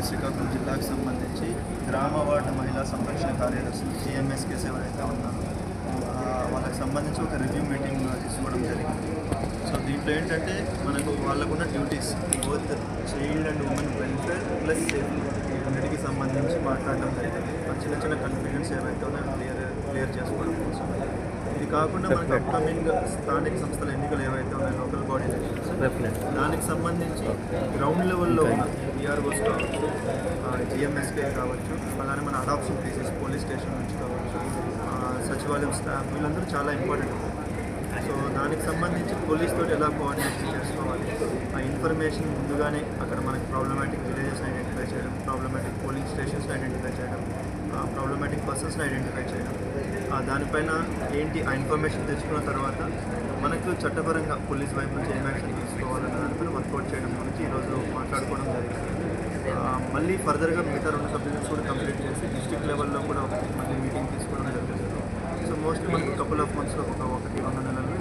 శ్రీకాకుళం జిల్లాకు సంబంధించి గ్రామ వార్డు మహిళా సంరక్షణ కార్యదర్శులు జిఎంఎస్కేస్ ఎవరైతే ఉన్నారో వాళ్ళకి సంబంధించి ఒక రివ్యూ మీటింగ్ తీసుకోవడం జరిగింది. సో దీంట్లో ఏంటంటే మనకు వాళ్ళకున్న duties both child and women welfare plus safety అన్నిటికి సంబంధించి మాట్లాడడం జరిగింది. చిన్న చిన్న కన్ఫ్యూజన్స్ ఏవైతే ఉన్నాయో క్లియర్ చేసుకోవడం కోసం. ఇది కాకుండా మనకు అప్కమింగ్ స్థానిక సంస్థల ఎన్నికలు ఏవైతే ఉన్నాయో లోకల్ బాడీ ఎలక్షన్స్ దానికి సంబంధించి గ్రౌండ్ లెవెల్లో ఉన్న విఆర్ఓస్ కావచ్చు, జిఎంఎస్కే కావచ్చు, అలానే మన అడాప్షన్ కేసెస్ పోలీస్ స్టేషన్ నుంచి కావచ్చు, సచివాలయం స్టాఫ్ వీళ్ళందరూ చాలా ఇంపార్టెంట్. సో దానికి సంబంధించి పోలీస్ తోటి ఎలా కోఆర్డినేషన్ చేసుకోవాలి, ఆ ఇన్ఫర్మేషన్ ముందుగానే అక్కడ మనకి ప్రాబ్లమాటిక్ విలేజెస్ని ఐడెంటిఫై చేయడం, ప్రాబ్లమాటిక్ పోలింగ్ స్టేషన్స్ని ఐడెంటిఫై చేయడం, ప్రాబ్లమాటిక్ పర్సన్స్ని ఐడెంటిఫై చేయడం, దానిపైన ఏంటి ఆ ఇన్ఫర్మేషన్ తెచ్చుకున్న తర్వాత మనకు చట్టపరంగా పోలీస్ వైపు నుంచి ఏం యాక్షన్ తీసుకోవాలన్న దానిపైన వర్కౌట్ చేయడం గురించి ఈరోజు మాట్లాడుకోవడం జరిగింది. మళ్ళీ ఫర్దర్గా మిగతా 2 సబ్జెక్ట్స్ కూడా కంప్లీట్ చేసి డిస్ట్రిక్ట్ లెవెల్లో కూడా మళ్ళీ మీటింగ్ తీసుకోవడం జరుగుతుంది. సో మోస్ట్లీ మనకు కపుల్ ఆఫ్ మంత్స్లో 1-2 నెలలు